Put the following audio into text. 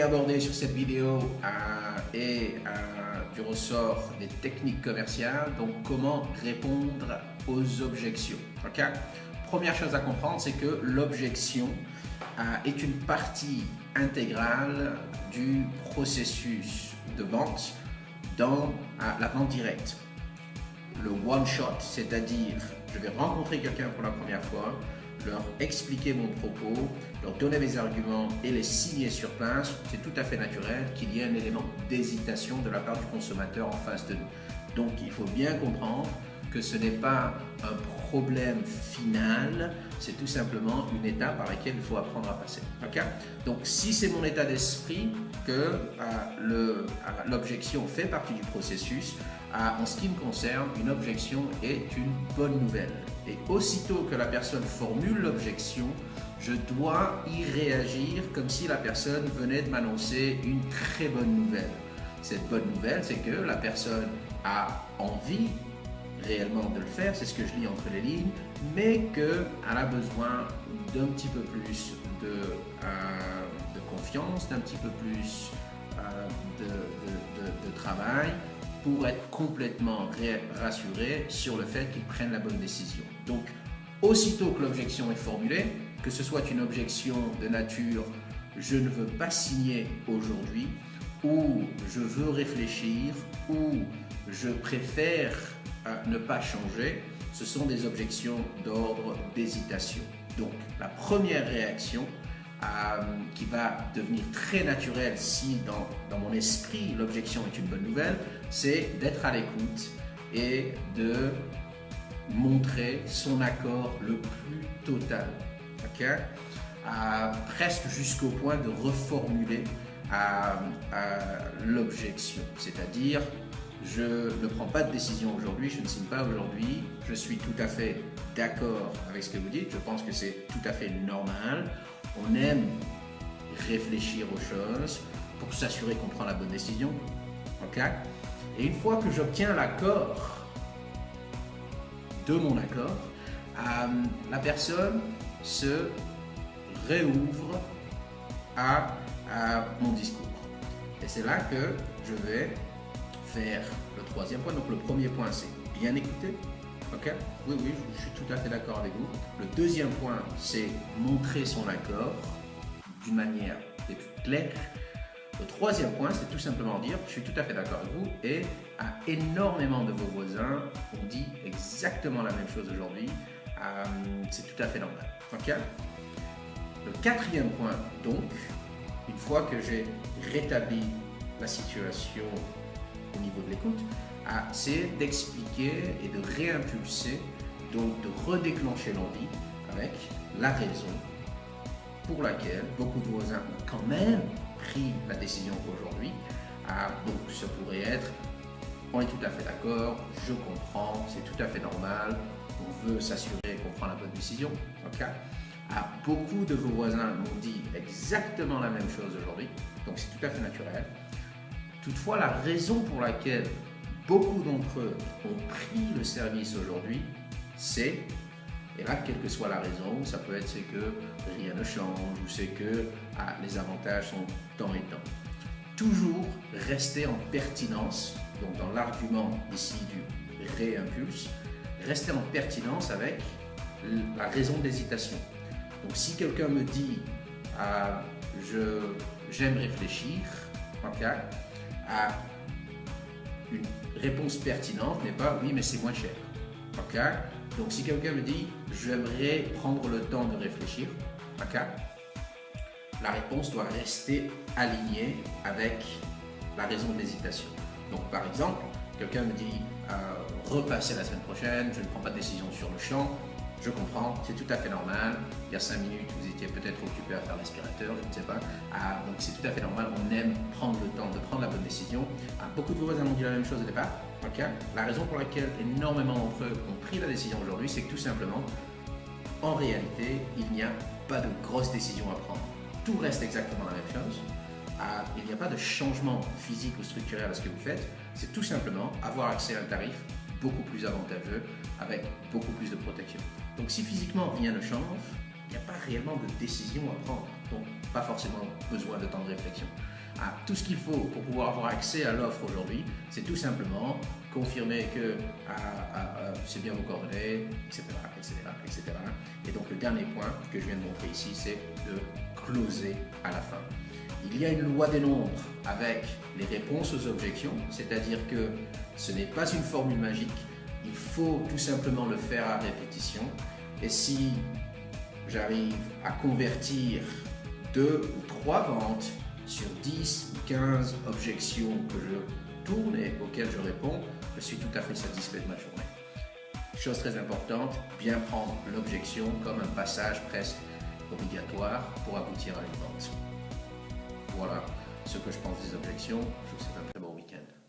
aborder sur cette vidéo est du ressort des techniques commerciales, donc comment répondre aux objections. Okay? Première chose à comprendre, c'est que l'objection est une partie intégrale du processus de vente dans la vente directe. Le one shot, c'est-à-dire je vais rencontrer quelqu'un pour la première fois, leur expliquer mon propos, leur donner mes arguments et les signer sur place, c'est tout à fait naturel qu'il y ait un élément d'hésitation de la part du consommateur en face de nous. Donc il faut bien comprendre que ce n'est pas un problème final, c'est tout simplement une étape par laquelle il faut apprendre à passer. Okay? Donc si c'est mon état d'esprit que l'objection fait partie du processus, en ce qui me concerne, une objection est une bonne nouvelle. Et aussitôt que la personne formule l'objection, je dois y réagir comme si la personne venait de m'annoncer une très bonne nouvelle. Cette bonne nouvelle, c'est que la personne a envie réellement de le faire, c'est ce que je lis entre les lignes, mais qu'elle a besoin d'un petit peu plus de confiance, d'un petit peu plus de travail pour être complètement rassuré sur le fait qu'ils prennent la bonne décision. Donc, aussitôt que l'objection est formulée, que ce soit une objection de nature « je ne veux pas signer aujourd'hui » ou « je veux réfléchir » ou « je préfère ne pas changer », ce sont des objections d'ordre d'hésitation. Donc, la première réaction qui va devenir très naturelle si dans mon esprit l'objection est une bonne nouvelle, c'est d'être à l'écoute et de montrer son accord le plus total. Okay? Presque jusqu'au point de reformuler l'objection, c'est-à-dire je ne prends pas de décision aujourd'hui, je ne signe pas aujourd'hui, je suis tout à fait d'accord avec ce que vous dites, je pense que c'est tout à fait normal. On aime réfléchir aux choses pour s'assurer qu'on prend la bonne décision. Okay? Et une fois que j'obtiens l'accord de mon accord, la personne se réouvre à mon discours. Et c'est là que je vais faire le troisième point. Donc le premier point, c'est bien écouter. Okay? Oui, je suis tout à fait d'accord avec vous. Le deuxième point, c'est montrer son accord d'une manière des plus claire. Le troisième point, c'est tout simplement dire je suis tout à fait d'accord avec vous et à énormément de vos voisins, on dit exactement la même chose aujourd'hui. C'est tout à fait normal. Okay? Le quatrième point, donc, une fois que j'ai rétabli la situation au niveau de l'écoute, c'est d'expliquer et de réimpulser, donc de redéclencher l'envie avec la raison pour laquelle beaucoup de voisins ont quand même pris la décision aujourd'hui. Donc ça pourrait être, on est tout à fait d'accord, je comprends, c'est tout à fait normal, on veut s'assurer qu'on prend la bonne décision. Okay? Beaucoup de vos voisins m'ont dit exactement la même chose aujourd'hui, donc c'est tout à fait naturel. Toutefois, la raison pour laquelle beaucoup d'entre eux ont pris le service aujourd'hui, c'est, et là, quelle que soit la raison, ça peut être c'est que rien ne change ou c'est que les avantages sont tant et tant. Toujours rester en pertinence, donc dans l'argument ici du réimpulse, rester en pertinence avec la raison d'hésitation. Donc si quelqu'un me dit j'aime réfléchir, okay, une réponse pertinente n'est pas oui mais c'est moins cher. Okay? Donc si quelqu'un me dit j'aimerais prendre le temps de réfléchir, okay, la réponse doit rester alignée avec la raison de l'hésitation. Donc par exemple, quelqu'un me dit repasser la semaine prochaine, je ne prends pas de décision sur le champ. Je comprends, c'est tout à fait normal. Il y a 5 minutes, vous étiez peut-être occupé à faire l'aspirateur, je ne sais pas. Donc c'est tout à fait normal, on aime prendre le temps de prendre la bonne décision. Beaucoup de vos voisins m'ont dit la même chose au départ. Okay? La raison pour laquelle énormément d'entre eux ont pris la décision aujourd'hui, c'est que tout simplement, en réalité, il n'y a pas de grosse décision à prendre. Tout reste exactement la même chose. Il n'y a pas de changement physique ou structurel à ce que vous faites. C'est tout simplement avoir accès à un tarif beaucoup plus avantageux avec beaucoup plus de protection. Donc si physiquement rien ne change, il n'y a pas réellement de décision à prendre, donc pas forcément besoin de temps de réflexion. a tout ce qu'il faut pour pouvoir avoir accès à l'offre aujourd'hui. C'est tout simplement confirmer que c'est bien vos coordonnées, etc., etc., etc. Et donc le dernier point que je viens de montrer ici, c'est de closer à la fin. Il y a une loi des nombres avec les réponses aux objections, c'est-à-dire que ce n'est pas une formule magique, il faut tout simplement le faire à répétition. Et si j'arrive à convertir 2 ou 3 ventes sur 10 ou 15 objections que je tourne et auxquelles je réponds, je suis tout à fait satisfait de ma journée. Chose très importante, bien prendre l'objection comme un passage presque obligatoire pour aboutir à une vente. Voilà ce que je pense des objections. Je vous souhaite un très bon week-end.